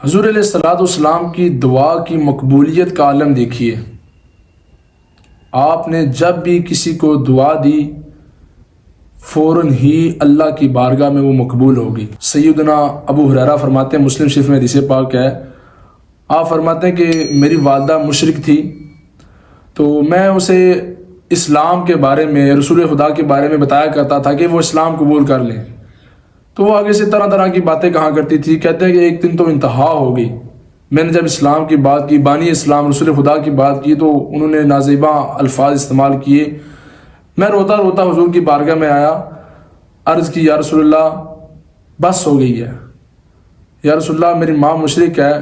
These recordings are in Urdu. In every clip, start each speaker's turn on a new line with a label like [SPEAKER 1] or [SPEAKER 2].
[SPEAKER 1] حضور علیہ الصلوۃ والسلام کی دعا کی مقبولیت کا عالم دیکھیے. آپ نے جب بھی کسی کو دعا دی فوراً ہی اللہ کی بارگاہ میں وہ مقبول ہوگی. سیدنا ابو ہریرہ فرماتے ہیں، مسلم شریف میں حدیث پاک ہے، آپ فرماتے ہیں کہ میری والدہ مشرک تھی تو میں اسے اسلام کے بارے میں، رسول خدا کے بارے میں بتایا کرتا تھا کہ وہ اسلام قبول کر لیں، تو وہ آگے سے طرح طرح کی باتیں کہا کرتی تھی. کہتے ہیں کہ ایک دن تو انتہا ہو گئی، میں نے جب اسلام کی بات کی، بانی اسلام رسول خدا کی بات کی، تو انہوں نے نازیبا الفاظ استعمال کیے. میں روتا روتا حضور کی بارگاہ میں آیا، عرض کی یا رسول اللہ بس ہو گئی ہے، یا رسول اللہ میری ماں مشرک ہے،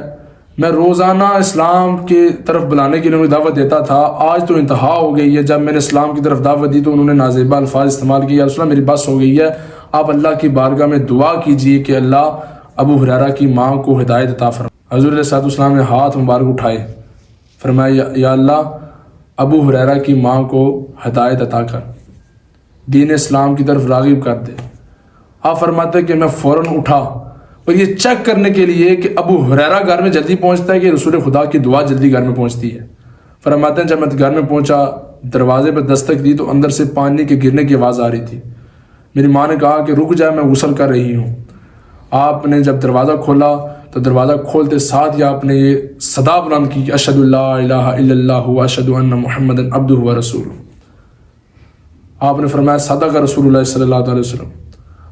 [SPEAKER 1] میں روزانہ اسلام کی طرف بلانے کے لیے انہیں دعوت دیتا تھا، آج تو انتہا ہو گئی ہے. جب میں نے اسلام کی طرف دعوت دی تو انہوں نے نازیبا الفاظ استعمال کیے، یا رسول اللہ میری بس ہو گئی ہے، آپ اللہ کی بارگاہ میں دعا کیجئے کہ اللہ ابو ہریرہ کی ماں کو ہدایت عطا فرمائے. حضور علیہ السلام نے ہاتھ مبارک اٹھائے، فرمایا یا اللہ ابو ہریرہ کی ماں کو ہدایت عطا کر، دین اسلام کی طرف راغب کر دے. آپ فرماتے ہیں کہ میں فوراً اٹھا اور یہ چیک کرنے کے لیے کہ ابو ہریرہ گھر میں جلدی پہنچتا ہے کہ رسول خدا کی دعا جلدی گھر میں پہنچتی ہے. فرماتے ہیں جب میں گھر میں پہنچا، دروازے پہ دستک دی تو اندر سے پانی کے گرنے کی آواز آ رہی تھی. میری ماں نے کہا کہ رک جائے، میں غسل کر رہی ہوں. آپ نے جب دروازہ کھولا تو دروازہ کھولتے ساتھ ہی آپ نے یہ صدا بلند کی کہ اشہد لا الہ الا اللہ واشہد ان محمدا عبدہ ورسولہ. آپ نے فرمایا صدق رسول اللہ صلی اللہ علیہ وسلم،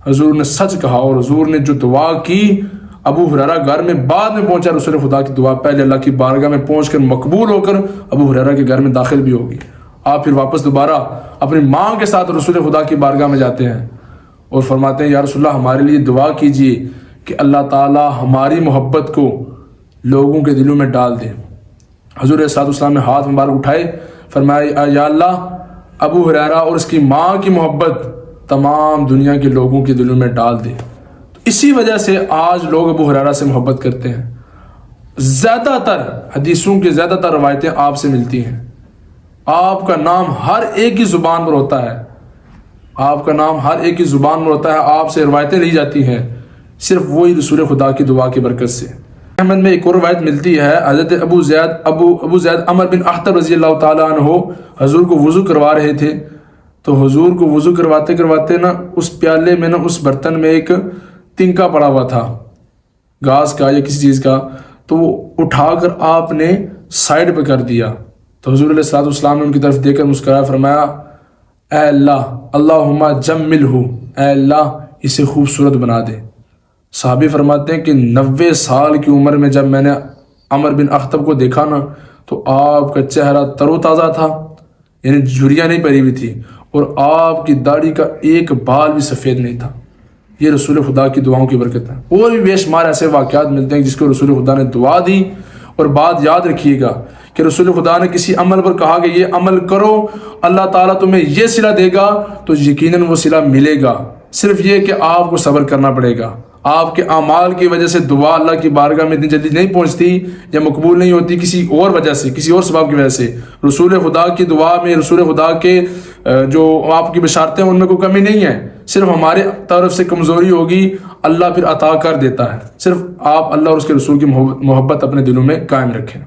[SPEAKER 1] حضور نے سچ کہا. اور حضور نے جو دعا کی، ابو ہریرہ گھر میں بعد میں پہنچا، رسول خدا کی دعا پہلے اللہ کی بارگاہ میں پہنچ کر مقبول ہو کر ابو ہریرہ کے گھر میں داخل بھی ہوگی. آپ پھر واپس دوبارہ اپنی ماں کے ساتھ رسول خدا کی بارگاہ میں جاتے ہیں اور فرماتے ہیں یا رسول اللہ ہمارے لیے دعا کیجیے کہ اللہ تعالی ہماری محبت کو لوگوں کے دلوں میں ڈال دے. حضور علیہ السلام نے ہاتھ مبارک اٹھائے، فرمایا یا اللہ ابو ہریرہ اور اس کی ماں کی محبت تمام دنیا کے لوگوں کے دلوں میں ڈال دے. تو اسی وجہ سے آج لوگ ابو ہریرہ سے محبت کرتے ہیں. زیادہ تر حدیثوں کی زیادہ تر روایتیں آپ سے ملتی ہیں. آپ کا نام ہر ایک کی زبان پر ہوتا ہے، آپ کا نام ہر ایک کی زبان پر ہوتا ہے، آپ سے روایتیں لی جاتی ہیں صرف وہی رسول خدا کی دعا کی برکت سے. احمد میں ایک اور روایت ملتی ہے، حضرت ابو زید عمر بن احتب رضی اللہ تعالیٰ عنہ حضور کو وضو کروا رہے تھے. تو حضور کو وضو کرواتے کرواتے نا اس پیالے میں نا اس برتن میں ایک تنکا پڑا ہوا تھا، گھاس کا یا کسی چیز کا، تو وہ اٹھا کر آپ نے سائڈ پہ کر دیا. تو حضور علیہ السلام نے ان کی طرف دیکھ کر مسکرایا، فرمایا اے اللہ اللہم جملہ، اے اللہ اسے خوبصورت بنا دے. صحابی فرماتے ہیں کہ 90 سال کی عمر میں جب میں نے عمر بن احتب کو دیکھا نا تو آپ کا چہرہ تر و تازہ تھا، یعنی جھریاں نہیں پڑی ہوئی تھی، اور آپ کی داڑھی کا ایک بال بھی سفید نہیں تھا. یہ رسول خدا کی دعاؤں کی برکت ہے. اور بھی بے شمار ایسے واقعات ملتے ہیں جس کو رسول خدا نے دعا دی. اور بات یاد رکھیے گا کہ رسول خدا نے کسی عمل پر کہا کہ یہ عمل کرو اللہ تعالیٰ تمہیں یہ صلہ دے گا، تو یقیناً وہ صلہ ملے گا. صرف یہ کہ آپ کو صبر کرنا پڑے گا. آپ کے اعمال کی وجہ سے دعا اللہ کی بارگاہ میں اتنی جلدی نہیں پہنچتی یا مقبول نہیں ہوتی، کسی اور وجہ سے، کسی اور سبب کی وجہ سے. رسول خدا کی دعا میں، رسول خدا کے جو آپ کی بشارتیں ان میں کوئی کمی نہیں ہے، صرف ہمارے طرف سے کمزوری ہوگی، اللہ پھر عطا کر دیتا ہے. صرف آپ اللہ اور اس کے رسول کی محبت اپنے دلوں میں قائم رکھیں.